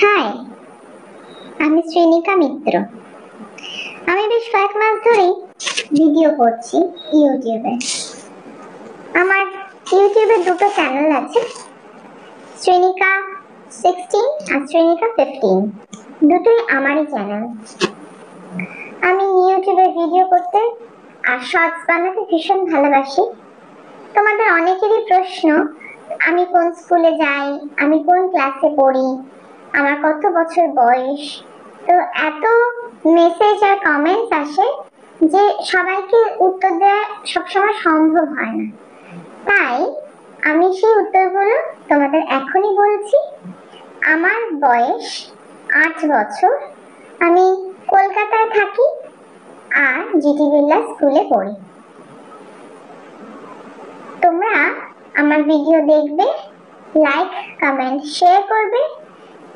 High, আমি শ্রেণিকা মিত্র। আমি বেশ কয়েক মাস ধরেই ভিডিও করছি ইউটিউবে। আমার ইউটিউবে দুটো চ্যানেল আছে, শ্রেণিকা 16 আর শ্রেণিকা 15। দুটোই আমারই চ্যানেল। আমি ইউটিউবে ভিডিও করতে আর শর্টস বানাতে ভীষণ ভালোবাসি। তোমাদের অনেকেরই প্রশ্ন, আমি কোন স্কুলে যাই, আমি কোন ক্লাসে পড়ি, আমার কত বছর বয়স। তো এত মেসেজ আর কমেন্টস আসে যে সবাইকে উত্তর দেওয়া সবসময় সম্ভব হয় না। তাই আমি সেই উত্তরগুলো তোমাদের এখনই বলছি। আমার বয়স 8 বছর। আমি কলকাতায় থাকি আর জিটি বিড়লা স্কুলে পড়ি। তোমরা আমার ভিডিও দেখবে, লাইক, কমেন্ট, শেয়ার করবে